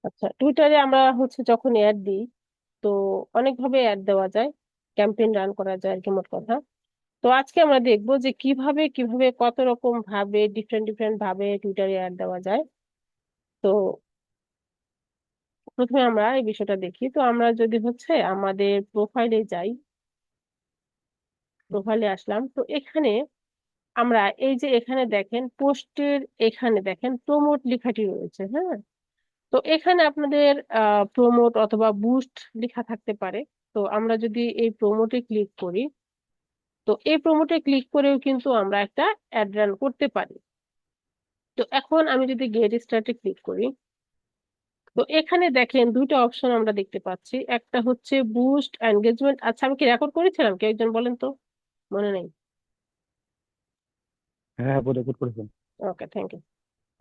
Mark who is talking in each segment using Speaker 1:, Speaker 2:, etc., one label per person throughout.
Speaker 1: আচ্ছা, টুইটারে আমরা যখন অ্যাড দিই, তো অনেকভাবে অ্যাড দেওয়া যায়, ক্যাম্পেইন রান করা যায় আর কি, মোট কথা। তো আজকে আমরা দেখবো যে কিভাবে কিভাবে কত রকম ভাবে ডিফারেন্ট ডিফারেন্ট ভাবে টুইটারে অ্যাড দেওয়া যায়। তো প্রথমে আমরা এই বিষয়টা দেখি। তো আমরা যদি আমাদের প্রোফাইলে যাই, প্রোফাইলে আসলাম, তো এখানে আমরা এই যে এখানে দেখেন পোস্টের, এখানে দেখেন প্রমোট লেখাটি রয়েছে, হ্যাঁ। তো এখানে আপনাদের প্রমোট অথবা বুস্ট লেখা থাকতে পারে। তো আমরা যদি এই প্রমোটে ক্লিক করি, তো এই প্রমোটে ক্লিক করেও কিন্তু আমরা একটা অ্যাড রান করতে পারি। তো এখন আমি যদি গেট স্টার্টে ক্লিক করি, তো এখানে দেখেন দুইটা অপশন আমরা দেখতে পাচ্ছি। একটা হচ্ছে বুস্ট এনগেজমেন্ট। আচ্ছা, আমি কি রেকর্ড করেছিলাম, কেউ একজন বলেন তো, মনে নেই।
Speaker 2: হ্যাঁ হ্যাঁ, বলে গুড করেছেন।
Speaker 1: ওকে, থ্যাংক ইউ।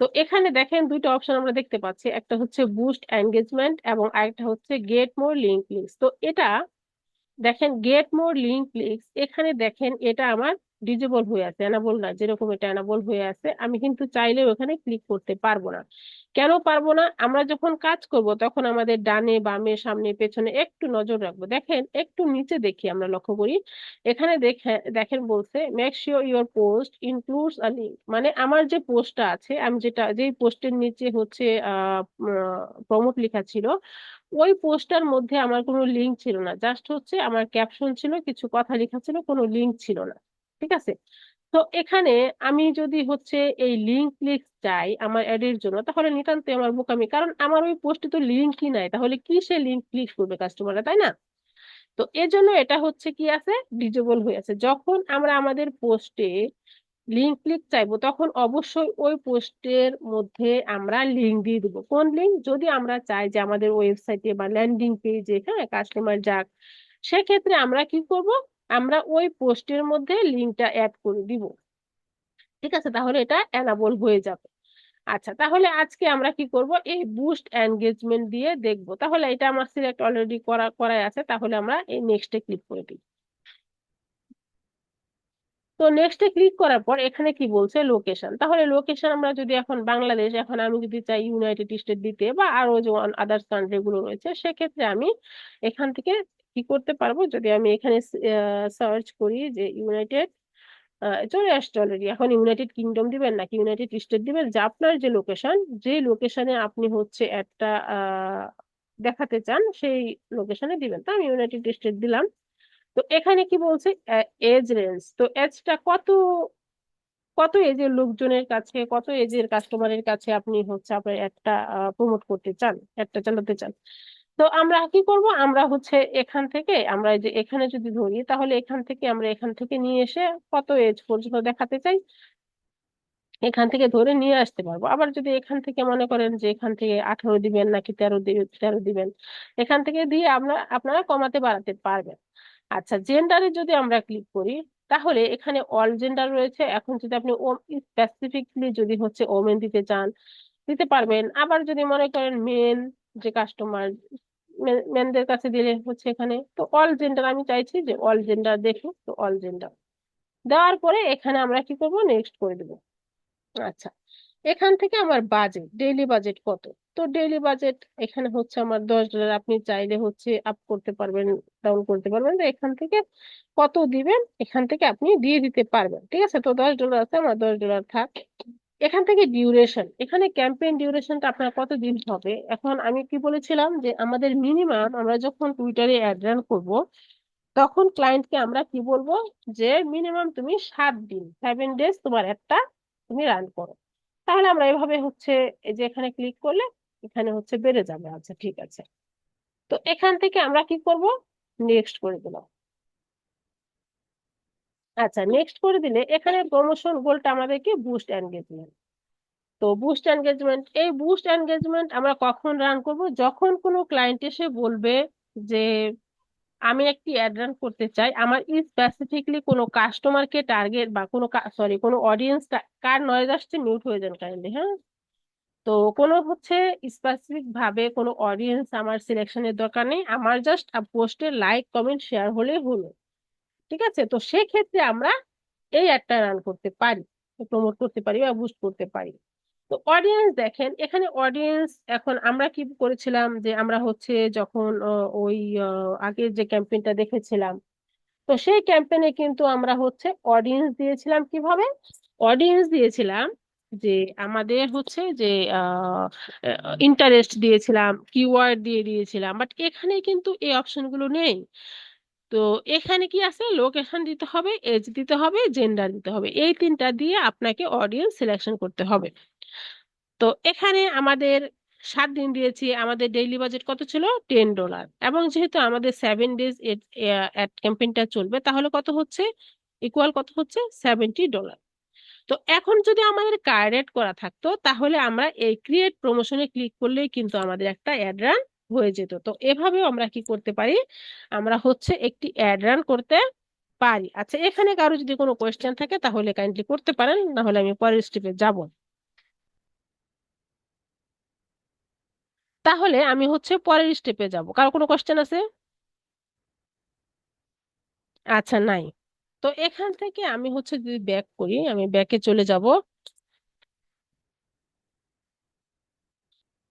Speaker 1: তো এখানে দেখেন দুইটা অপশন আমরা দেখতে পাচ্ছি, একটা হচ্ছে বুস্ট এনগেজমেন্ট এবং আরেকটা হচ্ছে গেট মোর লিঙ্ক ক্লিকস। তো এটা দেখেন গেট মোর লিঙ্ক ক্লিকস, এখানে দেখেন এটা আমার ডিজেবল হয়ে আছে, এনাবল না। যেরকম এটা এনাবল হয়ে আছে, আমি কিন্তু চাইলেও ওখানে ক্লিক করতে পারবো না। কেন পারবো না? আমরা যখন কাজ করব তখন আমাদের ডানে বামে সামনে পেছনে একটু নজর রাখবো। দেখেন একটু নিচে দেখি, আমরা লক্ষ্য করি, এখানে দেখেন বলছে make sure your post includes a link. মানে আমার যে পোস্টটা আছে, আমি যেই পোস্টের নিচে আহ প্রমোট লেখা ছিল, ওই পোস্টার মধ্যে আমার কোনো লিঙ্ক ছিল না, জাস্ট আমার ক্যাপশন ছিল, কিছু কথা লেখা ছিল, কোনো লিঙ্ক ছিল না। ঠিক আছে। তো এখানে আমি যদি এই লিঙ্ক ক্লিক চাই আমার অ্যাডের জন্য, তাহলে নিতান্তই আমার বোকামি, কারণ আমার ওই পোস্টে তো লিঙ্কই নাই, তাহলে কি সে লিঙ্ক ক্লিক করবে কাস্টমাররা, তাই না? তো এজন্য এটা কি আছে, ডিজেবল হয়ে আছে। যখন আমরা আমাদের পোস্টে লিঙ্ক ক্লিক চাইবো, তখন অবশ্যই ওই পোস্টের মধ্যে আমরা লিঙ্ক দিয়ে দিব। কোন লিঙ্ক? যদি আমরা চাই যে আমাদের ওয়েবসাইটে বা ল্যান্ডিং পেজে, হ্যাঁ, কাস্টমার যাক, সেক্ষেত্রে আমরা কি করব, আমরা ওই পোস্টের মধ্যে লিঙ্কটা অ্যাড করে দিব। ঠিক আছে, তাহলে এটা এনাবল হয়ে যাবে। আচ্ছা, তাহলে আজকে আমরা কি করব, এই বুস্ট এনগেজমেন্ট দিয়ে দেখব। তাহলে এটা আমার সিলেক্ট অলরেডি করাই আছে, তাহলে আমরা এই নেক্সটে ক্লিক করে দিই। তো নেক্সটে ক্লিক করার পর এখানে কি বলছে, লোকেশন। তাহলে লোকেশন আমরা যদি এখন বাংলাদেশ, এখন আমি যদি চাই ইউনাইটেড স্টেট দিতে বা আরো যে আদার্স কান্ট্রি গুলো রয়েছে, সেক্ষেত্রে আমি এখান থেকে কি করতে পারবো, যদি আমি এখানে সার্চ করি যে ইউনাইটেড, চলে আসছে অলরেডি। এখন ইউনাইটেড কিংডম দিবেন নাকি ইউনাইটেড স্টেট দিবেন, যে আপনার যে লোকেশন, যে লোকেশনে আপনি একটা দেখাতে চান, সেই লোকেশনে দিবেন। তো আমি ইউনাইটেড স্টেট দিলাম। তো এখানে কি বলছে, এজ রেঞ্জ। তো এজটা কত, কত এজের লোকজনের কাছে, কত এজের কাস্টমারের কাছে আপনি আপনার একটা প্রমোট করতে চান, একটা চালাতে চান। তো আমরা কি করব, আমরা এখান থেকে, আমরা এই যে এখানে যদি ধরি, তাহলে এখান থেকে নিয়ে এসে কত এজ পর্যন্ত দেখাতে চাই, এখান থেকে ধরে নিয়ে আসতে পারবো। আবার যদি এখান থেকে মনে করেন যে এখান থেকে 18 দিবেন নাকি 13 দিবেন, এখান থেকে দিয়ে আপনারা কমাতে বাড়াতে পারবেন। আচ্ছা, জেন্ডারে যদি আমরা ক্লিক করি, তাহলে এখানে অল জেন্ডার রয়েছে। এখন যদি আপনি স্পেসিফিকলি যদি ওমেন দিতে চান, দিতে পারবেন। আবার যদি মনে করেন মেন, যে কাস্টমার, মেনদের কাছে দিলে এখানে তো অল জেন্ডার, আমি চাইছি যে অল জেন্ডার দেখুন, তো অল জেন্ডার দেওয়ার পরে এখানে আমরা কি করব, নেক্সট করে দেবো। আচ্ছা, এখান থেকে আমার বাজেট, ডেইলি বাজেট কত? তো ডেইলি বাজেট এখানে আমার $10। আপনি চাইলে আপ করতে পারবেন, ডাউন করতে পারবেন। তো এখান থেকে কত দিবেন, এখান থেকে আপনি দিয়ে দিতে পারবেন। ঠিক আছে, তো $10 আছে, আমার $10 থাক। এখান থেকে ডিউরেশন, এখানে ক্যাম্পেইন ডিউরেশনটা আপনার কত দিন হবে। এখন আমি কি বলেছিলাম যে আমাদের মিনিমাম, আমরা যখন টুইটারে অ্যাড রান করব, তখন ক্লায়েন্টকে আমরা কি বলবো, যে মিনিমাম তুমি 7 দিন, 7 ডেজ তোমার একটা তুমি রান করো। তাহলে আমরা এভাবে এই যে এখানে ক্লিক করলে এখানে বেড়ে যাবে। আচ্ছা, ঠিক আছে। তো এখান থেকে আমরা কি করব, নেক্সট করে দিলাম। আচ্ছা, নেক্সট করে দিলে এখানে প্রমোশন গোলটা আমাদেরকে বুস্ট এনগেজমেন্ট। তো বুস্ট এনগেজমেন্ট, এই বুস্ট এনগেজমেন্ট আমরা কখন রান করব, যখন কোনো ক্লায়েন্ট এসে বলবে যে আমি একটি অ্যাড রান করতে চাই, আমার স্পেসিফিকলি কোনো কাস্টমারকে টার্গেট বা কোনো কোনো অডিয়েন্স, কার নয়েজ আসছে, মিউট হয়ে যান কাইন্ডলি, হ্যাঁ। তো কোনো স্পেসিফিক ভাবে কোনো অডিয়েন্স আমার সিলেকশনের দরকার নেই, আমার জাস্ট পোস্টের লাইক কমেন্ট শেয়ার হলেই হলো। ঠিক আছে, তো সেক্ষেত্রে আমরা এই অ্যাডটা রান করতে পারি, প্রমোট করতে পারি বা বুস্ট করতে পারি। তো অডিয়েন্স দেখেন, এখানে অডিয়েন্স এখন আমরা কি করেছিলাম যে আমরা হচ্ছে যখন ওই আগের যে ক্যাম্পেইনটা দেখেছিলাম, তো সেই ক্যাম্পেইনে কিন্তু আমরা হচ্ছে অডিয়েন্স দিয়েছিলাম কিভাবে, অডিয়েন্স দিয়েছিলাম যে আমাদের হচ্ছে যে ইন্টারেস্ট দিয়েছিলাম, কিওয়ার্ড দিয়ে দিয়েছিলাম, বাট এখানে কিন্তু এই অপশনগুলো নেই। তো এখানে কি আছে, লোকেশন দিতে হবে, এজ দিতে হবে, জেন্ডার দিতে হবে, এই তিনটা দিয়ে আপনাকে অডিয়েন্স সিলেকশন করতে হবে। তো এখানে আমাদের 7 দিন দিয়েছি, আমাদের ডেইলি বাজেট কত ছিল, $10। এবং যেহেতু আমাদের 7 ডেজ অ্যাড ক্যাম্পেইনটা চলবে, তাহলে কত হচ্ছে, ইকুয়াল কত হচ্ছে, $70। তো এখন যদি আমাদের কার্ড এড করা থাকতো, তাহলে আমরা এই ক্রিয়েট প্রমোশনে ক্লিক করলেই কিন্তু আমাদের একটা অ্যাড রান হয়ে যেত। তো এভাবেও আমরা কি করতে পারি, আমরা হচ্ছে একটি অ্যাড রান করতে পারি। আচ্ছা, এখানে কারো যদি কোনো কোয়েশ্চেন থাকে তাহলে কাইন্ডলি করতে পারেন, না হলে আমি পরের স্টেপে যাব। তাহলে আমি হচ্ছে পরের স্টেপে যাব, কারো কোনো কোয়েশ্চেন আছে? আচ্ছা, নাই। তো এখান থেকে আমি হচ্ছে যদি ব্যাক করি, আমি ব্যাকে চলে যাব।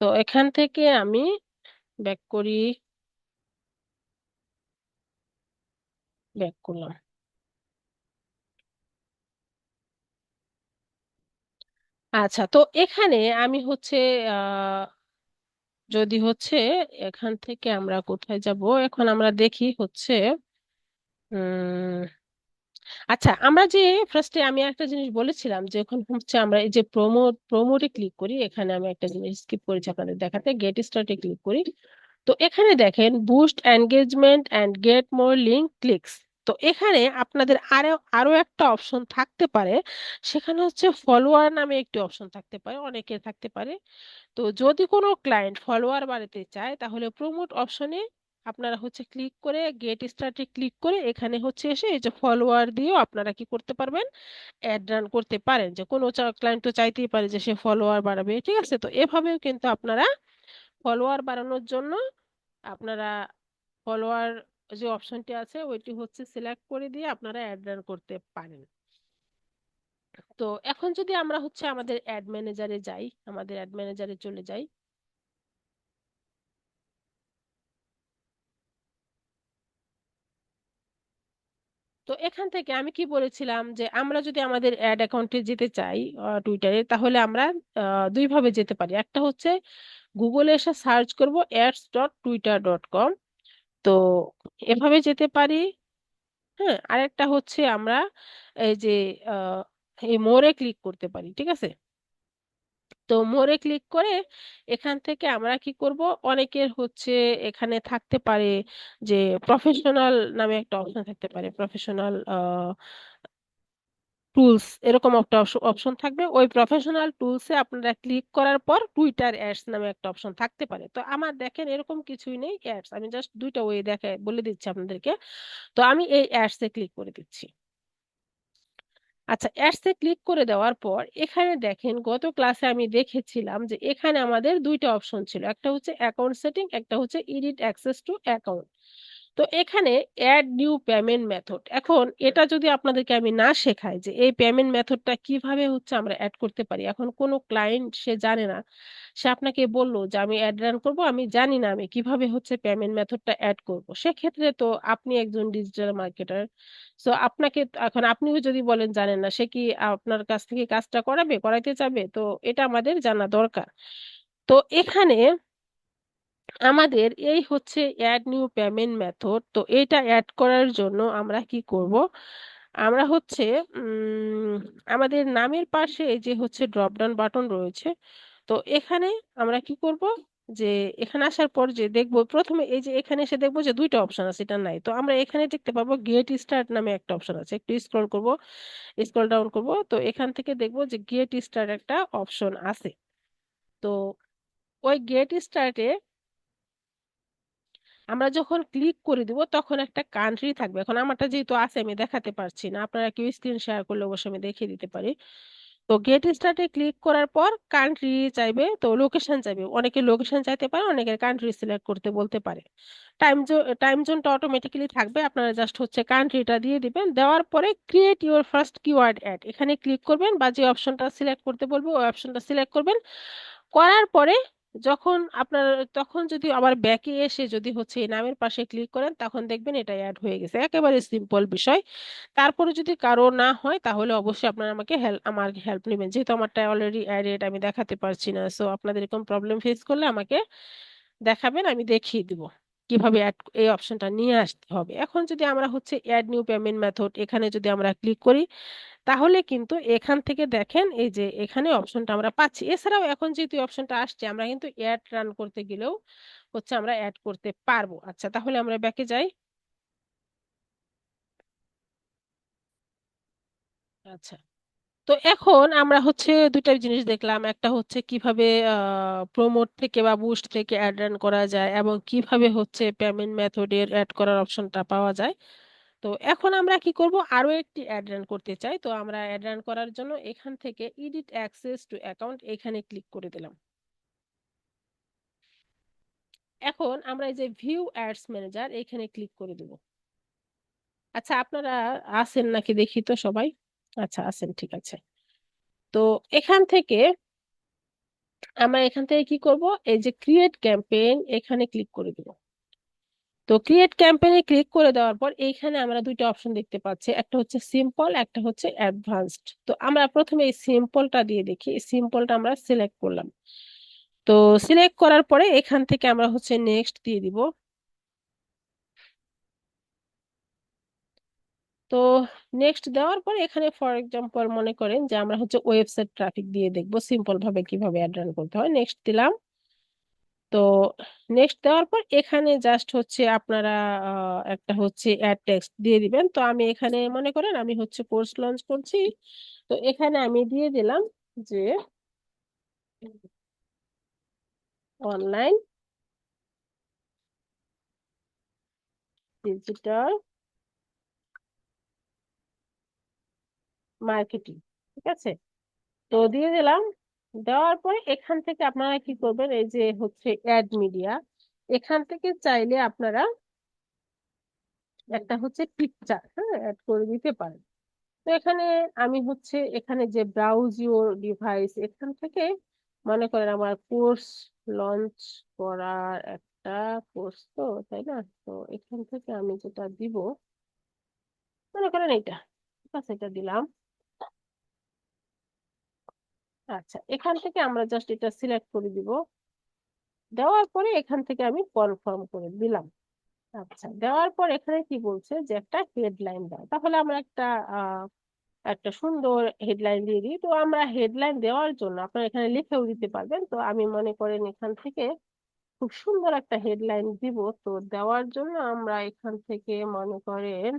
Speaker 1: তো এখান থেকে আমি ব্যাক করি, ব্যাক করলাম। আচ্ছা, তো এখানে আমি হচ্ছে আহ যদি হচ্ছে এখান থেকে আমরা কোথায় যাব, এখন আমরা দেখি হচ্ছে উম আচ্ছা, আমরা যে ফার্স্টে আমি একটা জিনিস বলেছিলাম যে এখন হচ্ছে আমরা এই যে প্রোমোটে ক্লিক করি, এখানে আমি একটা জিনিস স্কিপ করেছি আপনাদের দেখাতে, গেট স্টার্টে ক্লিক করি। তো এখানে দেখেন boost engagement and get more link clicks. তো এখানে আপনাদের আরো আরো একটা অপশন থাকতে পারে, সেখানে হচ্ছে ফলোয়ার নামে একটি অপশন থাকতে পারে, অনেকের থাকতে পারে। তো যদি কোনো ক্লায়েন্ট ফলোয়ার বাড়াতে চায়, তাহলে প্রমোট অপশনে আপনারা হচ্ছে ক্লিক করে গেট স্টার্টে ক্লিক করে এখানে হচ্ছে এসে এই যে ফলোয়ার দিয়েও আপনারা কি করতে পারবেন, অ্যাড রান করতে পারেন। যে কোনো ক্লায়েন্ট তো চাইতেই পারে যে সে ফলোয়ার বাড়াবে, ঠিক আছে? তো এভাবেও কিন্তু আপনারা ফলোয়ার বাড়ানোর জন্য আপনারা ফলোয়ার যে অপশনটি আছে ওইটি হচ্ছে সিলেক্ট করে দিয়ে আপনারা অ্যাড রান করতে পারেন। তো এখন যদি আমরা হচ্ছে আমাদের অ্যাড ম্যানেজারে যাই, আমাদের অ্যাড ম্যানেজারে চলে যাই। তো এখান থেকে আমি কি বলেছিলাম যে আমরা যদি আমাদের অ্যাড অ্যাকাউন্টে যেতে চাই টুইটারে, তাহলে আমরা দুই ভাবে যেতে পারি। একটা হচ্ছে গুগলে এসে সার্চ করব ads.twitter.com, তো এভাবে যেতে পারি। হ্যাঁ, আরেকটা হচ্ছে আমরা এই যে আহ, এই মোরে ক্লিক করতে পারি, ঠিক আছে? তো মোরে ক্লিক করে এখান থেকে আমরা কি করব, অনেকের হচ্ছে এখানে থাকতে পারে যে প্রফেশনাল নামে একটা অপশন থাকতে পারে, প্রফেশনাল টুলস এরকম একটা অপশন থাকবে। ওই প্রফেশনাল টুলসে আপনারা ক্লিক করার পর টুইটার অ্যাডস নামে একটা অপশন থাকতে পারে। তো আমার দেখেন এরকম কিছুই নেই অ্যাডস, আমি জাস্ট দুইটা ওয়ে দেখে বলে দিচ্ছি আপনাদেরকে। তো আমি এই অ্যাডসে ক্লিক করে দিচ্ছি। আচ্ছা, অ্যাডসে ক্লিক করে দেওয়ার পর এখানে দেখেন গত ক্লাসে আমি দেখেছিলাম যে এখানে আমাদের দুইটা অপশন ছিল, একটা হচ্ছে অ্যাকাউন্ট সেটিং, একটা হচ্ছে এডিট অ্যাক্সেস টু অ্যাকাউন্ট। তো এখানে অ্যাড নিউ পেমেন্ট মেথড, এখন এটা যদি আপনাদেরকে আমি না শেখাই যে এই পেমেন্ট মেথডটা কিভাবে হচ্ছে আমরা অ্যাড করতে পারি, এখন কোনো ক্লায়েন্ট সে জানে না, সে আপনাকে বললো যে আমি অ্যাড রান করব, আমি জানি না আমি কিভাবে হচ্ছে পেমেন্ট মেথডটা অ্যাড করব, সেক্ষেত্রে তো আপনি একজন ডিজিটাল মার্কেটার, সো আপনাকে এখন আপনিও যদি বলেন জানেন না, সে কি আপনার কাছ থেকে কাজটা করাইতে চাবে? তো এটা আমাদের জানা দরকার। তো এখানে আমাদের এই হচ্ছে অ্যাড নিউ পেমেন্ট মেথড, তো এটা অ্যাড করার জন্য আমরা কি করব, আমরা হচ্ছে উম, আমাদের নামের পাশে এই যে হচ্ছে ড্রপ ডাউন বাটন রয়েছে, তো এখানে আমরা কি করব, যে এখানে আসার পর যে দেখবো প্রথমে এই যে এখানে এসে দেখবো যে দুইটা অপশন আছে, এটা নাই, তো আমরা এখানে দেখতে পাবো গেট স্টার্ট নামে একটা অপশন আছে, একটু স্ক্রল করব, স্ক্রল ডাউন করব, তো এখান থেকে দেখবো যে গেট স্টার্ট একটা অপশন আছে। তো ওই গেট স্টার্টে আমরা যখন ক্লিক করে দিব তখন একটা কান্ট্রি থাকবে, এখন আমারটা যেহেতু আছে আমি দেখাতে পারছি না, আপনারা কেউ স্ক্রিন শেয়ার করলে অবশ্যই আমি দেখিয়ে দিতে পারি। তো গেট স্টার্টে ক্লিক করার পর কান্ট্রি চাইবে, তো লোকেশন চাইবে, অনেকে লোকেশন চাইতে পারে, অনেকে কান্ট্রি সিলেক্ট করতে বলতে পারে। টাইম জোনটা অটোমেটিক্যালি থাকবে, আপনারা জাস্ট হচ্ছে কান্ট্রিটা দিয়ে দিবেন। দেওয়ার পরে create your first keyword ad এখানে ক্লিক করবেন, বা যে অপশনটা সিলেক্ট করতে বলবো ওই অপশনটা সিলেক্ট করবেন। করার পরে যখন আপনার, তখন যদি আবার ব্যাকে এসে যদি হচ্ছে এই নামের পাশে ক্লিক করেন তখন দেখবেন এটা অ্যাড হয়ে গেছে, একেবারে সিম্পল বিষয়। তারপরে যদি কারো না হয় তাহলে অবশ্যই আপনারা আমার হেল্প নেবেন, যেহেতু আমারটা অলরেডি অ্যাডেড, আমি দেখাতে পারছি না। সো আপনাদের এরকম প্রবলেম ফেস করলে আমাকে দেখাবেন, আমি দেখিয়ে দিব কিভাবে এই অপশনটা নিয়ে আসতে হবে। এখন যদি আমরা হচ্ছে অ্যাড নিউ পেমেন্ট মেথড এখানে যদি আমরা ক্লিক করি, তাহলে কিন্তু এখান থেকে দেখেন এই যে এখানে অপশনটা আমরা পাচ্ছি। এছাড়াও এখন যেহেতু অপশনটা আসছে আমরা কিন্তু অ্যাড রান করতে গেলেও হচ্ছে আমরা অ্যাড করতে পারবো। আচ্ছা, তাহলে আমরা ব্যাকে যাই। আচ্ছা, তো এখন আমরা হচ্ছে দুইটা জিনিস দেখলাম, একটা হচ্ছে কিভাবে প্রমোট থেকে বা বুস্ট থেকে অ্যাড রান করা যায়, এবং কিভাবে হচ্ছে পেমেন্ট মেথডের অ্যাড করার অপশনটা পাওয়া যায়। তো এখন আমরা কি করব, আরো একটি অ্যাড রান করতে চাই। তো আমরা অ্যাড রান করার জন্য এখান থেকে এডিট অ্যাক্সেস টু অ্যাকাউন্ট এখানে ক্লিক করে দিলাম। এখন আমরা এই যে ভিউ অ্যাডস ম্যানেজার এখানে ক্লিক করে দেব। আচ্ছা, আপনারা আছেন নাকি দেখি তো সবাই। আচ্ছা, আছেন, ঠিক আছে। তো এখান থেকে আমরা এখান থেকে কি করব, এই যে ক্রিয়েট ক্যাম্পেইন এখানে ক্লিক করে দেব। তো ক্রিয়েট ক্যাম্পেইনে ক্লিক করে দেওয়ার পর এইখানে আমরা দুইটা অপশন দেখতে পাচ্ছি, একটা হচ্ছে সিম্পল, একটা হচ্ছে অ্যাডভান্সড। তো আমরা প্রথমে এই সিম্পলটা দিয়ে দেখি, এই সিম্পলটা আমরা সিলেক্ট করলাম। তো সিলেক্ট করার পরে এখান থেকে আমরা হচ্ছে নেক্সট দিয়ে দিব। তো নেক্সট দেওয়ার পরে এখানে ফর এক্সাম্পল মনে করেন যে আমরা হচ্ছে ওয়েবসাইট ট্রাফিক দিয়ে দেখবো সিম্পল ভাবে কিভাবে অ্যাড রান করতে হয়, নেক্সট দিলাম। তো নেক্সট দেওয়ার পর এখানে জাস্ট হচ্ছে আপনারা একটা হচ্ছে অ্যাড টেক্সট দিয়ে দিবেন। তো আমি এখানে মনে করেন আমি হচ্ছে কোর্স লঞ্চ করছি, তো এখানে আমি দিয়ে দিলাম যে অনলাইন ডিজিটাল মার্কেটিং, ঠিক আছে। তো দিয়ে দিলাম। দেওয়ার পরে এখান থেকে আপনারা কি করবেন, এই যে হচ্ছে অ্যাড মিডিয়া, এখান থেকে চাইলে আপনারা একটা হচ্ছে পিকচার হ্যাঁ অ্যাড করে দিতে পারেন। তো এখানে আমি হচ্ছে এখানে যে ব্রাউজ ইউর ডিভাইস এখান থেকে মনে করেন আমার কোর্স লঞ্চ করার একটা কোর্স, তো তাই না। তো এখান থেকে আমি যেটা দিব মনে করেন এইটা, ঠিক আছে, এটা দিলাম। আচ্ছা, এখান থেকে আমরা জাস্ট এটা সিলেক্ট করে দিব। দেওয়ার পরে এখান থেকে আমি কনফার্ম করে দিলাম। আচ্ছা, দেওয়ার পর এখানে কি বলছে যে একটা হেডলাইন দাও, তাহলে আমরা একটা সুন্দর হেডলাইন দিয়ে দিই। তো আমরা হেডলাইন দেওয়ার জন্য আপনারা এখানে লিখেও দিতে পারবেন। তো আমি মনে করেন এখান থেকে খুব সুন্দর একটা হেডলাইন দিব। তো দেওয়ার জন্য আমরা এখান থেকে মনে করেন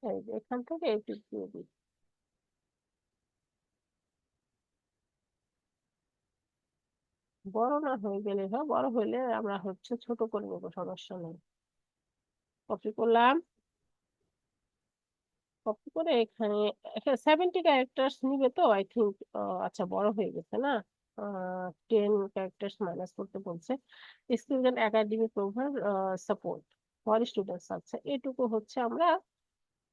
Speaker 1: এই যে এখান থেকে একটু দিয়ে দিই। বড় না হয়ে গেলে হয়, বড় হইলে আমরা হচ্ছে ছোট করে নেবো, সমস্যা নেই। কপি করলাম, কপি করে এখানে এখানে 70 ক্যারেক্টার্স নিবে তো আই থিঙ্ক। আচ্ছা, বড় হয়ে গেছে না, 10 ক্যারেক্টার্স মাইনাস করতে বলছে। Student academic provide support for students, আচ্ছা এটুকু হচ্ছে আমরা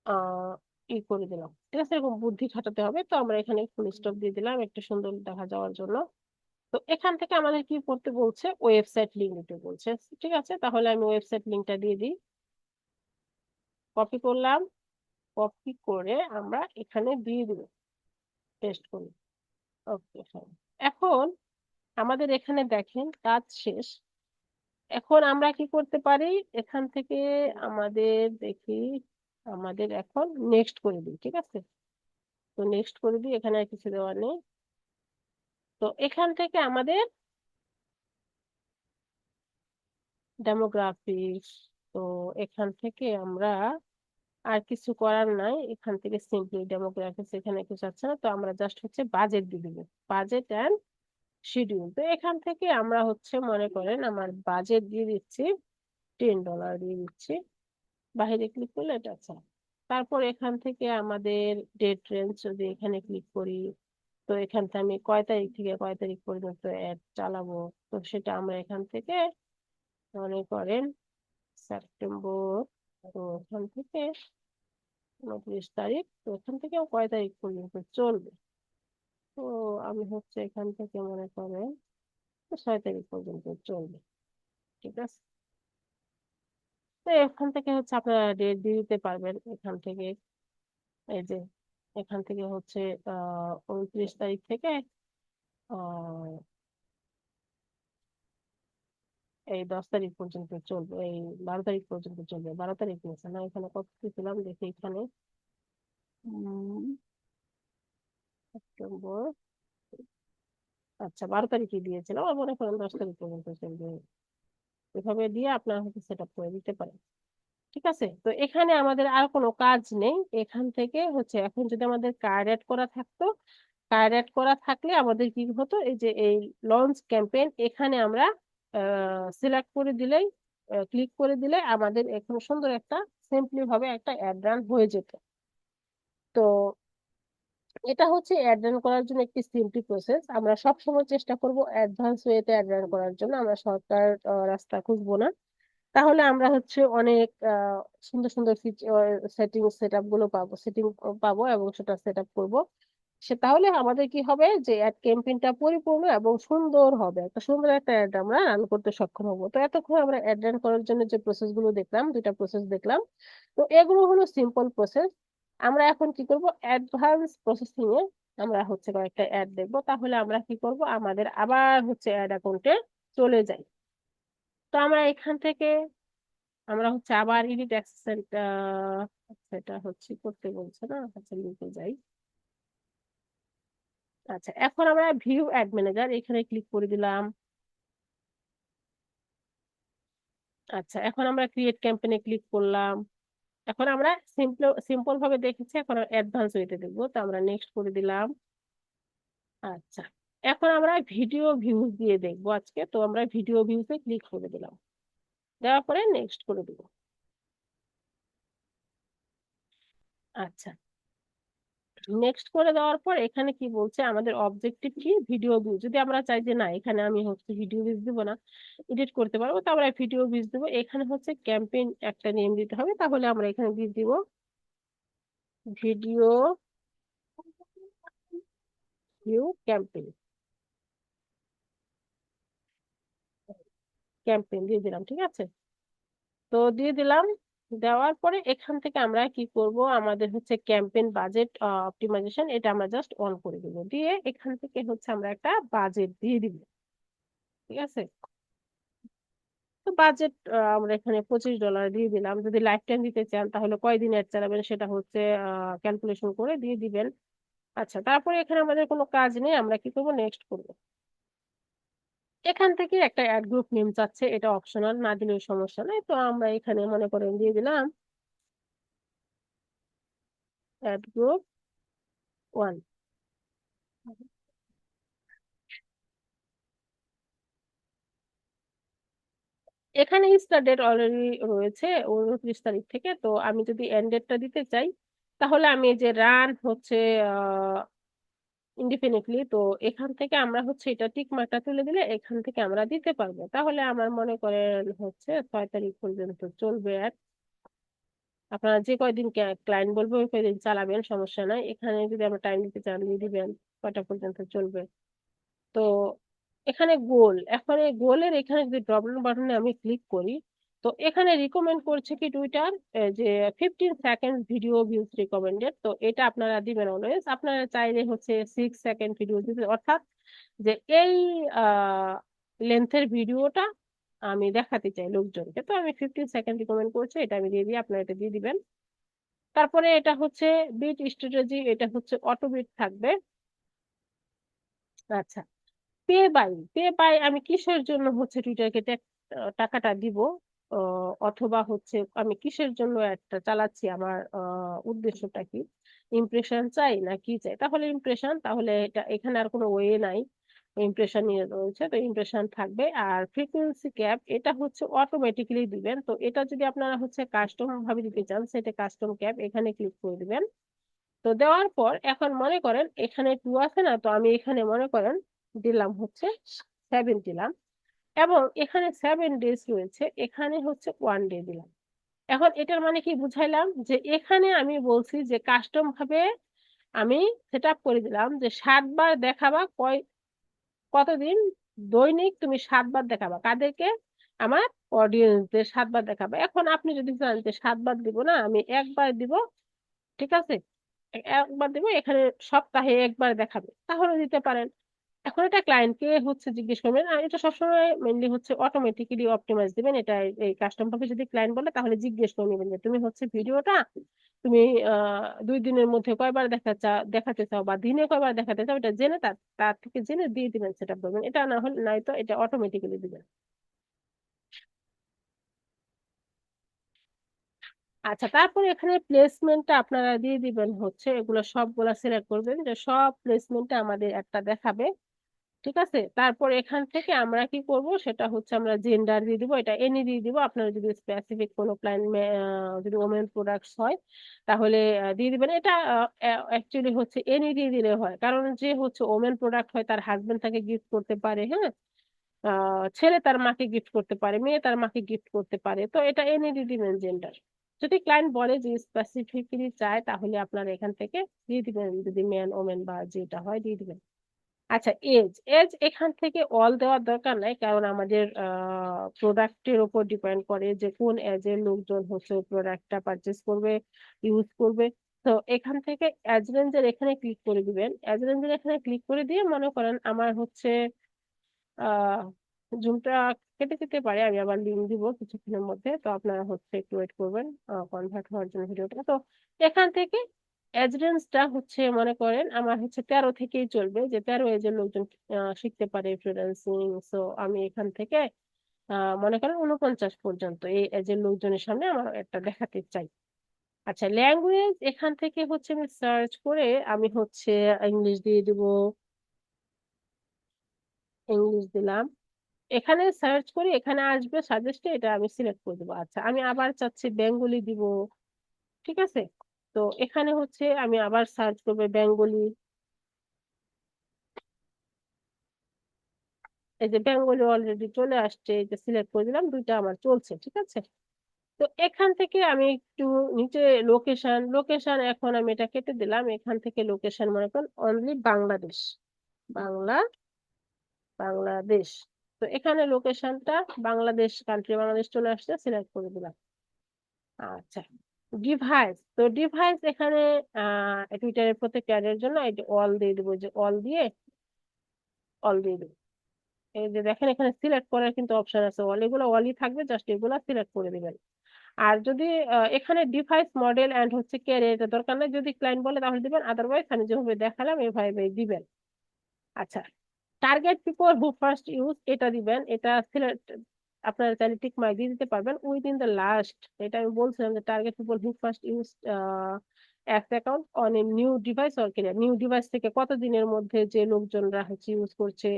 Speaker 1: আহ ই করে দিলাম, ঠিক আছে। এরকম বুদ্ধি খাটাতে হবে। তো আমরা এখানে ফুল স্টপ দিয়ে দিলাম একটু সুন্দর দেখা যাওয়ার জন্য। তো এখান থেকে আমাদের কি করতে বলছে, ওয়েবসাইট লিঙ্ক দিতে বলছে। ঠিক আছে, তাহলে আমি ওয়েবসাইট লিঙ্কটা দিয়ে দিই। কপি করলাম, কপি করে আমরা এখানে দিয়ে দিব, পেস্ট করি। ওকে, ফাইন। এখন আমাদের এখানে দেখেন কাজ শেষ। এখন আমরা কি করতে পারি, এখান থেকে আমাদের দেখি, আমাদের এখন নেক্সট করে দিই, ঠিক আছে। তো নেক্সট করে দিই, এখানে আর কিছু দেওয়ার নেই। তো এখান থেকে আমাদের ডেমোগ্রাফিক্স, তো এখান থেকে আমরা আর কিছু করার নাই, এখান থেকে সিম্পলি ডেমোগ্রাফিক্স এখানে কিছু আছে না, তো আমরা জাস্ট হচ্ছে বাজেট দিয়ে দিব, বাজেট এন্ড শিডিউল। তো এখান থেকে আমরা হচ্ছে মনে করেন আমার বাজেট দিয়ে দিচ্ছি $10 দিয়ে দিচ্ছি। বাইরে ক্লিক করলে এটা আচ্ছা। তারপর এখান থেকে আমাদের ডেট রেঞ্জ যদি এখানে ক্লিক করি, তো এখান থেকে আমি কয় তারিখ থেকে কয় তারিখ পর্যন্ত অ্যাড চালাবো, তো সেটা আমরা এখান থেকে মনে করেন সেপ্টেম্বর, তো এখান থেকে 29 তারিখ, তো এখান থেকেও কয় তারিখ পর্যন্ত চলবে, তো আমি হচ্ছে এখান থেকে মনে করেন 6 তারিখ পর্যন্ত চলবে। ঠিক আছে, তো এখান থেকে হচ্ছে আপনারা ডেট দিয়ে দিতে পারবেন এখান থেকে। এই যে এখান থেকে হচ্ছে 29 তারিখ থেকে আহ এই 10 তারিখ পর্যন্ত চলবে, এই 12 তারিখ পর্যন্ত চলবে। 12 তারিখ নিয়েছে না, এখানে কত ছিলাম দেখি এখানে, উম, সেপ্টেম্বর, আচ্ছা 12 তারিখে দিয়েছিলাম, আর মনে করেন 10 তারিখ পর্যন্ত চলবে। এভাবে দিয়ে আপনারা হচ্ছে সেট আপ করে দিতে পারেন। ঠিক আছে, তো এখানে আমাদের আর কোনো কাজ নেই। এখান থেকে হচ্ছে এখন যদি আমাদের কার্ড অ্যাড করা থাকতো, কার্ড অ্যাড করা থাকলে আমাদের কি হতো, এই যে এই লঞ্চ ক্যাম্পেইন এখানে আমরা সিলেক্ট করে দিলেই, ক্লিক করে দিলে আমাদের এখন সুন্দর একটা সিম্পলি ভাবে একটা অ্যাড রান হয়ে যেত। তো এটা হচ্ছে অ্যাড রান করার জন্য একটি সিম্পলি প্রসেস। আমরা সব সময় চেষ্টা করব অ্যাডভান্স ওয়েতে অ্যাড রান করার জন্য, আমরা শর্টকাট রাস্তা খুঁজবো না। তাহলে আমরা হচ্ছে অনেক সুন্দর সুন্দর সেটিং সেট আপ গুলো পাবো, সেটিং পাবো এবং সেটা সেট আপ করবো। সে তাহলে আমাদের কি হবে যে অ্যাড ক্যাম্পেইনটা পরিপূর্ণ এবং সুন্দর হবে, একটা সুন্দর একটা অ্যাড আমরা রান করতে সক্ষম হবো। তো এতক্ষণ আমরা অ্যাড রান করার জন্য যে প্রসেস গুলো দেখলাম, দুইটা প্রসেস দেখলাম, তো এগুলো হলো সিম্পল প্রসেস। আমরা এখন কি করব, অ্যাডভান্স প্রসেসিং এ আমরা হচ্ছে কয়েকটা অ্যাড দেখবো। তাহলে আমরা কি করব, আমাদের আবার হচ্ছে অ্যাড অ্যাকাউন্টে চলে যাই। তো আমরা এখান থেকে আমরা হচ্ছে আবার এডিট অ্যাক্সেসেন্ট, সেটা হচ্ছে করতে বলছে না, আচ্ছা লিখে যাই। আচ্ছা, এখন আমরা ভিউ অ্যাড ম্যানেজার এখানে ক্লিক করে দিলাম। আচ্ছা, এখন আমরা ক্রিয়েট ক্যাম্পেইনে ক্লিক করলাম। এখন আমরা সিম্পল সিম্পল ভাবে দেখেছি, এখন অ্যাডভান্স হইতে দেখবো, তো আমরা নেক্সট করে দিলাম। আচ্ছা, এখন আমরা ভিডিও ভিউজ দিয়ে দেখবো আজকে, তো আমরা ভিডিও ভিউজে ক্লিক করে দিলাম, দেওয়ার পরে নেক্সট করে দিব। আচ্ছা, নেক্সট করে দেওয়ার পর এখানে কি বলছে, আমাদের অবজেক্টিভ কি, ভিডিও ভিউ। যদি আমরা চাই যে না এখানে আমি হচ্ছে ভিডিও ভিউজ দিব না, এডিট করতে পারবো, তো আমরা ভিডিও ভিউজ দিব। এখানে হচ্ছে ক্যাম্পেইন একটা নেম দিতে হবে, তাহলে আমরা এখানে দিয়ে দিব ভিডিও ভিউ ক্যাম্পেইন, ক্যাম্পেইন দিয়ে দিলাম। ঠিক আছে, তো দিয়ে দিলাম। দেওয়ার পরে এখান থেকে আমরা কি করব, আমাদের হচ্ছে ক্যাম্পেইন বাজেট অপটিমাইজেশন, এটা আমরা জাস্ট অন করে দিব, দিয়ে এখান থেকে হচ্ছে আমরা একটা বাজেট দিয়ে দিব। ঠিক আছে, তো বাজেট আমরা এখানে $25 দিয়ে দিলাম। যদি লাইফ টাইম দিতে চান তাহলে কয়দিন অ্যাড চালাবেন সেটা হচ্ছে ক্যালকুলেশন করে দিয়ে দিবেন। আচ্ছা, তারপরে এখানে আমাদের কোনো কাজ নেই, আমরা কি করবো, নেক্সট করব। এখান থেকে একটা অ্যাড গ্রুপ নেম চাচ্ছে, এটা অপশনাল, না দিলেও সমস্যা নেই, তো আমরা এখানে মনে করেন দিয়ে দিলাম অ্যাড গ্রুপ 1। এখানে স্টার্ট ডেট অলরেডি রয়েছে 29 তারিখ থেকে, তো আমি যদি এন্ড ডেটটা দিতে চাই তাহলে আমি এই যে রান হচ্ছে ইনডিফিনিটলি, তো এখান থেকে আমরা হচ্ছে এটা টিক মার্কটা তুলে দিলে এখান থেকে আমরা দিতে পারবো। তাহলে আমার মনে করেন হচ্ছে 6 তারিখ পর্যন্ত চলবে ad। আপনারা যে কয়দিন ক্লায়েন্ট বলবে ওই কয়দিন চালাবেন, সমস্যা নাই। এখানে যদি আমরা টাইম দিতে চান দিয়ে দিবেন কয়টা পর্যন্ত চলবে। তো এখানে গোল, এখন এই গোলের এখানে যদি ড্রপ ডাউন বাটনে আমি ক্লিক করি, তো এখানে রিকমেন্ড করছে কি টুইটার, যে 15 সেকেন্ড ভিডিও ভিউজ রিকমেন্ডেড, তো এটা আপনারা দিবেন অলওয়েজ। আপনারা চাইলে হচ্ছে 6 সেকেন্ড ভিডিও দিবেন, অর্থাৎ যে এই লেন্থের ভিডিওটা আমি দেখাতে চাই লোকজনকে, তো আমি 15 সেকেন্ড রিকমেন্ড করছি, এটা আমি দিয়ে দিই, আপনারা এটা দিয়ে দিবেন। তারপরে এটা হচ্ছে বিট স্ট্র্যাটেজি, এটা হচ্ছে অটো বিট থাকবে। আচ্ছা, পে বাই আমি কিসের জন্য হচ্ছে টুইটারকে টাকাটা দিব, অথবা হচ্ছে আমি কিসের জন্য একটা চালাচ্ছি, আমার উদ্দেশ্যটা কি, ইমপ্রেশন চাই না কি চাই, তাহলে ইমপ্রেশন, তাহলে এটা এখানে আর কোনো ওয়ে নাই। ইমপ্রেশন নিয়ে রয়েছে, তো ইমপ্রেশন থাকবে। আর ফ্রিকোয়েন্সি ক্যাপ এটা হচ্ছে অটোমেটিক্যালি দিবেন। তো এটা যদি আপনারা হচ্ছে কাস্টম ভাবে দিতে চান, সেটা কাস্টম ক্যাপ এখানে ক্লিক করে দিবেন। তো দেওয়ার পর এখন মনে করেন এখানে 2 আছে না, তো আমি এখানে মনে করেন দিলাম হচ্ছে 7 দিলাম, এবং এখানে 7 ডেজ রয়েছে, এখানে হচ্ছে 1 ডে দিলাম। এখন এটার মানে কি বুঝাইলাম, যে এখানে আমি বলছি যে কাস্টম ভাবে আমি সেট আপ করে দিলাম যে 7 বার দেখাবা, কতদিন, দৈনিক তুমি 7 বার দেখাবা কাদেরকে, আমার অডিয়েন্সদের 7 বার দেখাবা। এখন আপনি যদি চান যে 7 বার দিব না, আমি একবার দিব, ঠিক আছে, একবার দিব, এখানে সপ্তাহে একবার দেখাবে, তাহলে দিতে পারেন। এখন এটা ক্লায়েন্টকে হচ্ছে জিজ্ঞেস করবেন, আর এটা সবসময় মেনলি হচ্ছে অটোমেটিক্যালি অপটিমাইজ দিবেন। এটা এই কাস্টম ভাবে যদি ক্লায়েন্ট বলে, তাহলে জিজ্ঞেস করে নেবেন যে তুমি হচ্ছে ভিডিওটা তুমি 2 দিনের মধ্যে কয়বার দেখাতে চাও, বা দিনে কয়বার দেখাতে চাও, এটা জেনে তার তার থেকে জেনে দিয়ে দিবেন, সেটা করবেন। এটা না হলে নাই তো এটা অটোমেটিক্যালি দিবেন। আচ্ছা, তারপরে এখানে প্লেসমেন্টটা আপনারা দিয়ে দিবেন হচ্ছে, এগুলো সবগুলা সিলেক্ট করবেন যে সব প্লেসমেন্টটা আমাদের একটা দেখাবে, ঠিক আছে। তারপর এখান থেকে আমরা কি করব, সেটা হচ্ছে আমরা জেন্ডার দিয়ে দিব, এটা এনি দিয়ে দিব। আপনারা যদি স্পেসিফিক কোনো ক্লায়েন্ট যদি ওমেন প্রোডাক্টস হয়, তাহলে দিয়ে দিবেন। এটা অ্যাকচুয়ালি হচ্ছে এনি দিয়ে দিলে হয়, কারণ যে হচ্ছে ওমেন প্রোডাক্ট হয় তার হাজবেন্ড তাকে গিফট করতে পারে, হ্যাঁ, ছেলে তার মাকে গিফট করতে পারে, মেয়ে তার মাকে গিফট করতে পারে, তো এটা এনি দিয়ে দিবেন জেন্ডার। যদি ক্লায়েন্ট বলে যে স্পেসিফিকলি চায়, তাহলে আপনারা এখান থেকে দিয়ে দিবেন, যদি মেন ওমেন বা যেটা হয় দিয়ে দিবেন। আচ্ছা, এজ এজ এখান থেকে অল দেওয়ার দরকার নাই, কারণ আমাদের প্রোডাক্টের উপর ডিপেন্ড করে যে কোন এজের লোকজন হচ্ছে প্রোডাক্টটা পারচেস করবে, ইউজ করবে। তো এখান থেকে এজ রেঞ্জের এখানে ক্লিক করে দিবেন। এজ রেঞ্জের এখানে ক্লিক করে দিয়ে মনে করেন আমার হচ্ছে আহ জুমটা কেটে যেতে পারে, আমি আবার লিঙ্ক দিব কিছুক্ষণের মধ্যে, তো আপনারা হচ্ছে একটু ওয়েট করবেন কনভার্ট হওয়ার জন্য ভিডিওটা। তো এখান থেকে এজ রেঞ্জটা হচ্ছে মনে করেন আমার হচ্ছে 13 থেকেই চলবে, যে 13 এজের লোকজন শিখতে পারে ফ্রিল্যান্সিং। সো আমি এখান থেকে মনে করেন 49 পর্যন্ত এই এজের লোকজনের সামনে আমার একটা দেখাতে চাই। আচ্ছা, ল্যাঙ্গুয়েজ এখান থেকে হচ্ছে আমি সার্চ করে আমি হচ্ছে ইংলিশ দিয়ে দিব, ইংলিশ দিলাম। এখানে সার্চ করি, এখানে আসবে সাজেস্টে, এটা আমি সিলেক্ট করে দেবো। আচ্ছা, আমি আবার চাচ্ছি বেঙ্গলি দিব, ঠিক আছে। তো এখানে হচ্ছে আমি আবার সার্চ করবো বেঙ্গলি, এই যে বেঙ্গলি অলরেডি চলে আসছে, এই যে সিলেক্ট করে দিলাম, দুইটা আমার চলছে, ঠিক আছে। তো এখান থেকে আমি একটু নিচে লোকেশন, লোকেশন এখন আমি এটা কেটে দিলাম, এখান থেকে লোকেশন মনে করেন অনলি বাংলাদেশ, বাংলা, বাংলাদেশ। তো এখানে লোকেশনটা বাংলাদেশ, কান্ট্রি বাংলাদেশ চলে আসছে, সিলেক্ট করে দিলাম। আচ্ছা, ডিভাইস, তো ডিভাইস এখানে টুইটারের প্রত্যেকটা অ্যাডের জন্য এই যে অল দিয়ে দেবো, যে অল দিয়ে, অল দিয়ে দেবো। এই যে দেখেন এখানে সিলেক্ট করার কিন্তু অপশন আছে, অল, এগুলো অলই থাকবে, জাস্ট এগুলো সিলেক্ট করে দিবেন। আর যদি এখানে ডিভাইস মডেল এন্ড হচ্ছে ক্যারিয়ার, এটা দরকার নেই, যদি ক্লায়েন্ট বলে তাহলে দিবেন, আদারওয়াইজ আমি যেভাবে দেখালাম এভাবে দিবেন। আচ্ছা, target people who first use, এটা দিবেন, এটা সিলেক্ট, আপনারা চাইলে টিক মার্ক দিয়ে দিতে পারবেন। উইদিন দ্য লাস্ট, এটা আমি বলছিলাম যে target people who first use apps account on a new device or career, new device থেকে কতদিনের মধ্যে যে লোকজনরা হচ্ছে ইউজ করছে,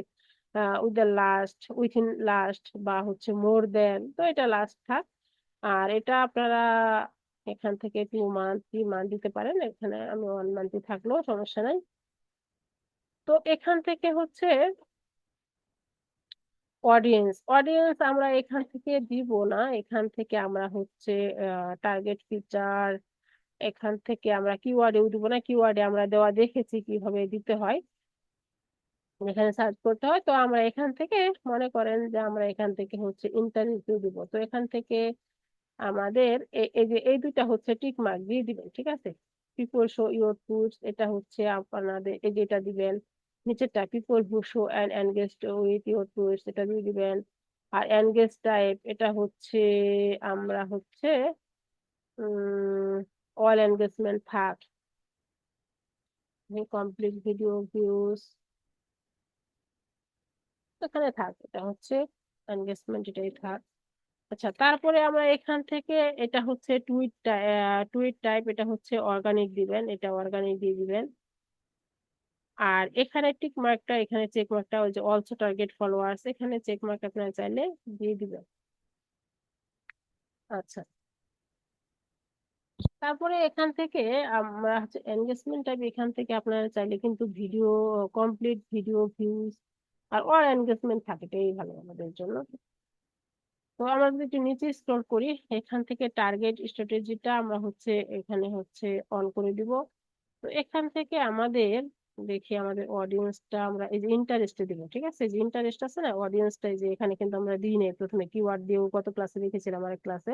Speaker 1: with the last, within last, বা হচ্ছে মোর দেন, তো এটা লাস্ট থাক। আর এটা আপনারা এখান থেকে 2 মান্থ 3 মান্থ দিতে পারেন, এখানে আমি 1 মান্থই থাকলেও সমস্যা নাই। তো এখান থেকে হচ্ছে অডিয়েন্স, অডিয়েন্স আমরা এখান থেকে দিব না, এখান থেকে আমরা হচ্ছে টার্গেট ফিচার, এখান থেকে আমরা কিওয়ার্ডেও দিব না, কিওয়ার্ডে আমরা দেওয়া দেখেছি কিভাবে দিতে হয়, এখানে সার্চ করতে হয়। তো আমরা এখান থেকে মনে করেন যে আমরা এখান থেকে হচ্ছে ইন্টারভিউ দিব, তো এখান থেকে আমাদের এই যে এই দুইটা হচ্ছে টিক মার্ক দিয়ে দিবেন, ঠিক আছে। পিপল শো ইউর টুলস, এটা হচ্ছে আপনাদের এই যে এটা দিবেন। নিচেরটা people who show and engage with your tools, এটা দিয়ে দিবেন। আর এনগেজ টাইপ এটা হচ্ছে আমরা হচ্ছে অল এনগেজমেন্ট থাক, কমপ্লিট ভিডিও ভিউজ, এখানে থাক, এটা হচ্ছে এনগেজমেন্ট, এটাই থাক। আচ্ছা, তারপরে আমরা এখান থেকে এটা হচ্ছে টুইট টাইপ, এটা হচ্ছে অর্গানিক দিবেন, এটা অর্গানিক দিয়ে দিবেন। আর এখানে টিক মার্কটা, এখানে চেক মার্কটা, ওই যে অলসো টার্গেট ফলোয়ার্স, এখানে চেক মার্ক আপনারা চাইলে দিয়ে দিবেন। আচ্ছা, তারপরে এখান থেকে আমরা হচ্ছে এনগেজমেন্ট টাইপ, এখান থেকে আপনারা চাইলে কিন্তু ভিডিও, কমপ্লিট ভিডিও ভিউজ আর অল এনগেজমেন্ট থাকে, এটাই ভালো আমাদের জন্য। তো আমরা যদি একটু নিচে স্ক্রল করি, এখান থেকে টার্গেট স্ট্র্যাটেজিটা আমরা হচ্ছে এখানে হচ্ছে অন করে দিব। তো এখান থেকে আমাদের দেখি আমাদের অডিয়েন্সটা আমরা এই যে ইন্টারেস্টে দিব, ঠিক আছে? যে ইন্টারেস্ট আছে না অডিয়েন্সটা, যে এখানে কিন্তু আমরা দিই নাই প্রথমে কিওয়ার্ড দিয়েও, গত ক্লাসে দেখেছিলাম আমার ক্লাসে,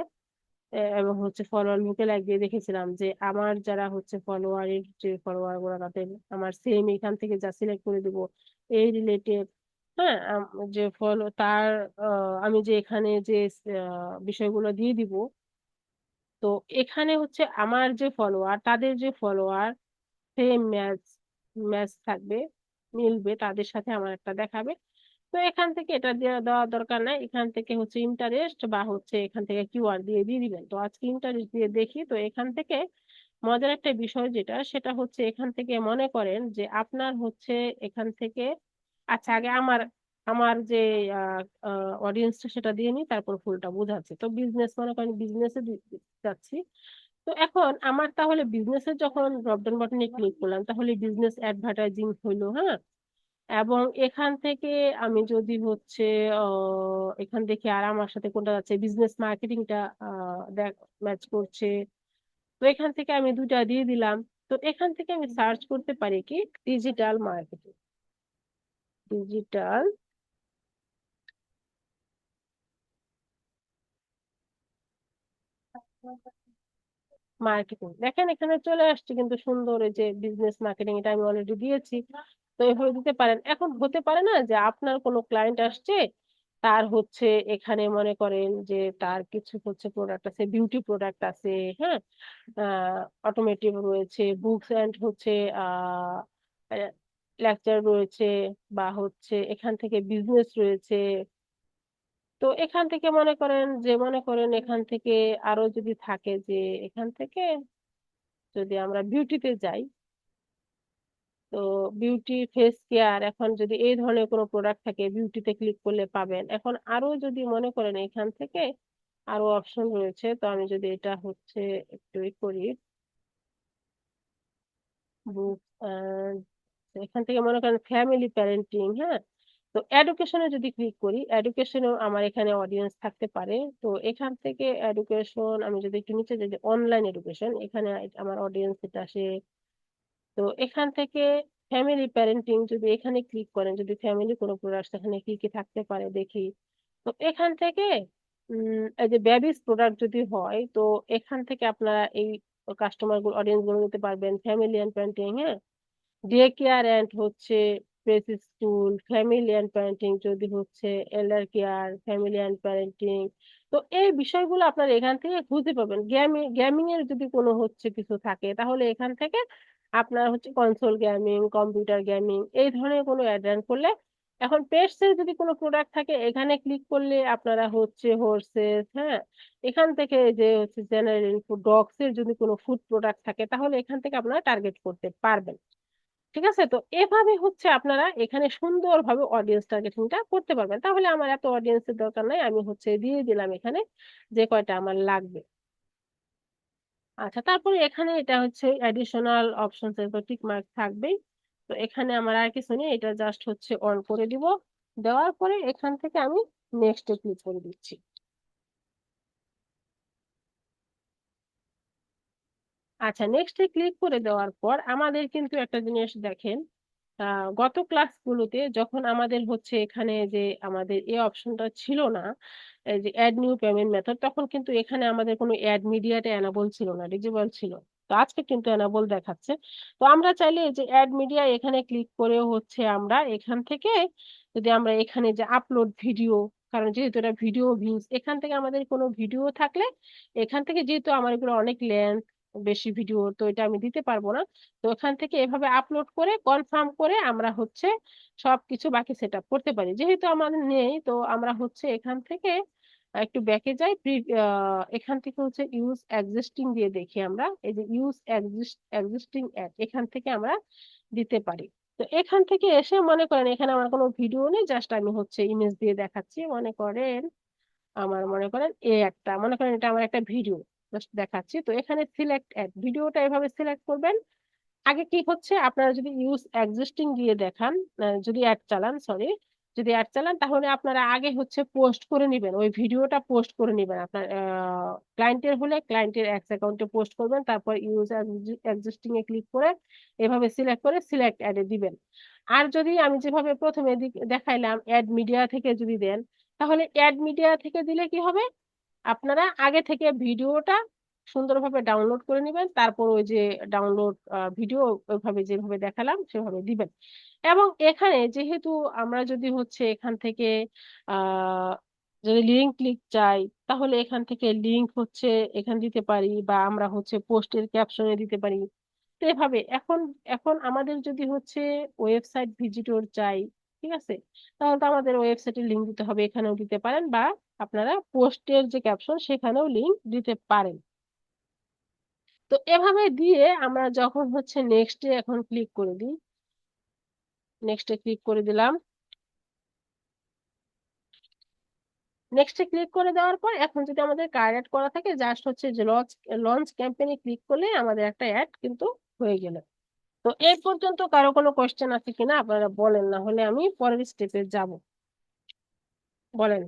Speaker 1: এবং হচ্ছে ফলোয়ার লুকে লাইক দিয়ে দেখেছিলাম যে আমার যারা হচ্ছে ফলোয়ারের যে ফলোয়ার গুলো, তাদের আমার সেম এখান থেকে যা সিলেক্ট করে দিব এই রিলেটেড, হ্যাঁ, যে ফলো তার আমি যে এখানে যে বিষয়গুলো দিয়ে দিব, তো এখানে হচ্ছে আমার যে ফলোয়ার, তাদের যে ফলোয়ার সেম ম্যাচ ম্যাচ থাকবে, মিলবে, তাদের সাথে আমার একটা দেখাবে। তো এখান থেকে এটা দেওয়ার দরকার নাই, এখান থেকে হচ্ছে ইন্টারেস্ট বা হচ্ছে এখান থেকে কিউআর দিয়ে দিয়ে দিবেন। তো আজকে ইন্টারেস্ট দিয়ে দেখি। তো এখান থেকে মজার একটা বিষয় যেটা, সেটা হচ্ছে এখান থেকে মনে করেন যে আপনার হচ্ছে এখান থেকে, আচ্ছা আগে আমার আমার যে অডিয়েন্সটা সেটা দিয়ে নিই, তারপর ফুলটা বোঝাচ্ছি। তো বিজনেস, মনে করেন বিজনেসে যাচ্ছি। তো এখন আমার তাহলে বিজনেসের যখন ড্রপডাউন বাটনে ক্লিক করলাম, তাহলে বিজনেস অ্যাডভার্টাইজিং হইলো, হ্যাঁ। এবং এখান থেকে আমি যদি হচ্ছে এখান থেকে আর আমার সাথে কোনটা যাচ্ছে, বিজনেস মার্কেটিংটা দেখ ম্যাচ করছে। তো এখান থেকে আমি দুটা দিয়ে দিলাম। তো এখান থেকে আমি সার্চ করতে পারি কি, ডিজিটাল মার্কেটিং, ডিজিটাল মার্কেটিং, দেখেন এখানে চলে আসছে কিন্তু সুন্দর, এই যে বিজনেস মার্কেটিং, এটা আমি অলরেডি দিয়েছি। তো এভাবে দিতে পারেন। এখন হতে পারে না যে আপনার কোনো ক্লায়েন্ট আসছে, তার হচ্ছে এখানে মনে করেন যে তার কিছু হচ্ছে প্রোডাক্ট আছে, বিউটি প্রোডাক্ট আছে, হ্যাঁ, অটোমেটিভ রয়েছে, বুকস এন্ড হচ্ছে আহ লেকচার রয়েছে, বা হচ্ছে এখান থেকে বিজনেস রয়েছে। তো এখান থেকে মনে করেন যে, মনে করেন এখান থেকে আরো যদি থাকে যে, এখান থেকে যদি আমরা বিউটিতে যাই, তো বিউটি ফেস কেয়ার, এখন যদি এই ধরনের কোনো প্রোডাক্ট থাকে বিউটিতে ক্লিক করলে পাবেন। এখন আরো যদি মনে করেন এখান থেকে আরো অপশন রয়েছে, তো আমি যদি এটা হচ্ছে একটু করি, বুক, এখান থেকে মনে করেন ফ্যামিলি প্যারেন্টিং, হ্যাঁ। তো এডুকেশনে যদি ক্লিক করি, এডুকেশনেও আমার এখানে অডিয়েন্স থাকতে পারে। তো এখান থেকে এডুকেশন, আমি যদি একটু নিচে যাই, অনলাইন এডুকেশন, এখানে আমার অডিয়েন্স এটা আসে। তো এখান থেকে ফ্যামিলি প্যারেন্টিং, যদি এখানে ক্লিক করেন, যদি ফ্যামিলি কোনো প্রোডাক্ট এখানে কি কি থাকতে পারে দেখি। তো এখান থেকে এই যে বেবিস প্রোডাক্ট যদি হয়, তো এখান থেকে আপনারা এই কাস্টমার গুলো, অডিয়েন্স গুলো নিতে পারবেন। ফ্যামিলি অ্যান্ড প্যারেন্টিং, হ্যাঁ, ডে কেয়ার অ্যান্ড হচ্ছে press school, family and parenting যদি হচ্ছে এল্ডার কেয়ার, ফ্যামিলি অ্যান্ড প্যারেন্টিং। তো এই বিষয়গুলো আপনার এখান থেকে খুঁজে পাবেন। গেমিং, গেমিং এর যদি কোনো হচ্ছে কিছু থাকে, তাহলে এখান থেকে আপনার হচ্ছে কনসোল গেমিং, কম্পিউটার গেমিং, এই ধরনের কোনো অ্যাড রান করলে, এখন পেটস এর যদি কোনো প্রোডাক্ট থাকে এখানে ক্লিক করলে আপনারা হচ্ছে হোর্সেস, হ্যাঁ, এখান থেকে যে হচ্ছে জেনারেল ইনফো, ডগস এর যদি কোনো ফুড প্রোডাক্ট থাকে, তাহলে এখান থেকে আপনারা টার্গেট করতে পারবেন। ঠিক আছে? তো এভাবে হচ্ছে আপনারা এখানে সুন্দরভাবে অডিয়েন্স টার্গেটিংটা করতে পারবেন। তাহলে আমার এত অডিয়েন্সের দরকার নাই, আমি হচ্ছে দিয়ে দিলাম এখানে যে কয়টা আমার লাগবে। আচ্ছা, তারপরে এখানে এটা হচ্ছে অ্যাডিশনাল অপশনস এর টিক মার্ক থাকবেই। তো এখানে আমার আর কিছু নেই, এটা জাস্ট হচ্ছে অন করে দিব। দেওয়ার পরে এখান থেকে আমি নেক্সট এ ক্লিক করে দিচ্ছি। আচ্ছা, নেক্সট এ ক্লিক করে দেওয়ার পর আমাদের কিন্তু একটা জিনিস দেখেন, গত ক্লাসগুলোতে যখন আমাদের হচ্ছে এখানে যে আমাদের এই অপশনটা ছিল না, এই যে অ্যাড নিউ পেমেন্ট মেথড, তখন কিন্তু এখানে আমাদের কোনো অ্যাড মিডিয়াটা এনাবল ছিল না, ডিজেবল ছিল। তো আজকে কিন্তু এনাবল দেখাচ্ছে। তো আমরা চাইলে এই যে অ্যাড মিডিয়া এখানে ক্লিক করেও হচ্ছে আমরা এখান থেকে, যদি আমরা এখানে যে আপলোড ভিডিও, কারণ যেহেতু এটা ভিডিও ভিউজ, এখান থেকে আমাদের কোনো ভিডিও থাকলে এখান থেকে, যেহেতু আমার এগুলো অনেক লেন্থ বেশি ভিডিও, তো এটা আমি দিতে পারবো না। তো এখান থেকে এভাবে আপলোড করে কনফার্ম করে আমরা হচ্ছে সবকিছু বাকি সেট আপ করতে পারি। যেহেতু আমাদের নেই, তো আমরা হচ্ছে এখান থেকে একটু ব্যাকে যাই, এখান থেকে হচ্ছে ইউজ এক্সিস্টিং দিয়ে দেখি আমরা, এই যে ইউজ এক্সিস্টিং অ্যাড, এখান থেকে আমরা দিতে পারি। তো এখান থেকে এসে মনে করেন এখানে আমার কোনো ভিডিও নেই, জাস্ট আমি হচ্ছে ইমেজ দিয়ে দেখাচ্ছি। মনে করেন আমার, মনে করেন একটা, মনে করেন এটা আমার একটা ভিডিও জাস্ট দেখাচ্ছি। তো এখানে সিলেক্ট অ্যাড, ভিডিওটা এভাবে সিলেক্ট করবেন। আগে কি হচ্ছে, আপনারা যদি ইউজ এক্সিস্টিং দিয়ে দেখান, যদি অ্যাড চালান, সরি, যদি অ্যাড চালান, তাহলে আপনারা আগে হচ্ছে পোস্ট করে নেবেন, ওই ভিডিওটা পোস্ট করে নেবেন। আপনার ক্লায়েন্টের হলে ক্লায়েন্টের এক্স অ্যাকাউন্টে পোস্ট করবেন, তারপর ইউজ এক্সিস্টিং এ ক্লিক করে এভাবে সিলেক্ট করে সিলেক্ট অ্যাডে দিবেন। আর যদি আমি যেভাবে প্রথমে দেখাইলাম অ্যাড মিডিয়া থেকে যদি দেন, তাহলে অ্যাড মিডিয়া থেকে দিলে কি হবে, আপনারা আগে থেকে ভিডিওটা সুন্দরভাবে ডাউনলোড করে নেবেন, তারপর ওই যে ডাউনলোড ভিডিও ওইভাবে যেভাবে দেখালাম সেভাবে দিবেন। এবং এখানে যেহেতু আমরা যদি হচ্ছে এখান থেকে আহ যদি লিঙ্ক ক্লিক চাই, তাহলে এখান থেকে লিঙ্ক হচ্ছে এখান দিতে পারি, বা আমরা হচ্ছে পোস্টের ক্যাপশনে দিতে পারি। তো এভাবে এখন এখন আমাদের যদি হচ্ছে ওয়েবসাইট ভিজিটর চাই, ঠিক আছে, তাহলে তো আমাদের ওয়েবসাইটের লিংক দিতে হবে, এখানেও দিতে পারেন, বা আপনারা পোস্টের যে ক্যাপশন সেখানেও লিংক দিতে পারেন। তো এভাবে দিয়ে আমরা যখন হচ্ছে নেক্সটে এখন ক্লিক করে দিই, নেক্সটে ক্লিক করে দিলাম। নেক্সটে ক্লিক করে দেওয়ার পর এখন যদি আমাদের কার্ড অ্যাড করা থাকে, জাস্ট হচ্ছে যে লঞ্চ লঞ্চ ক্যাম্পেইনে ক্লিক করলে আমাদের একটা অ্যাড কিন্তু হয়ে গেল। তো এই পর্যন্ত কারো কোনো কোয়েশ্চেন আছে কিনা আপনারা বলেন, না হলে আমি পরের স্টেপে যাব। বলেন।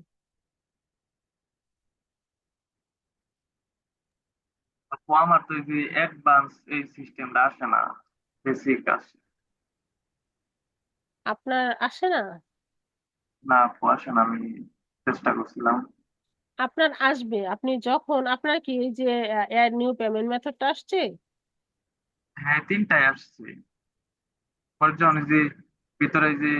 Speaker 2: আপু আমার তো এই যে অ্যাডভান্স এই সিস্টেমটা আসে না, বেসিক আসে।
Speaker 1: আপনার আসে না?
Speaker 2: না আপু আসে না, আমি চেষ্টা করছিলাম।
Speaker 1: আপনার আসবে, আপনি যখন আপনার কি এই যে এর নিউ পেমেন্ট মেথডটা আসছে?
Speaker 2: হ্যাঁ তিনটায় আসছে। পরে যখন এই যে ভিতরে যে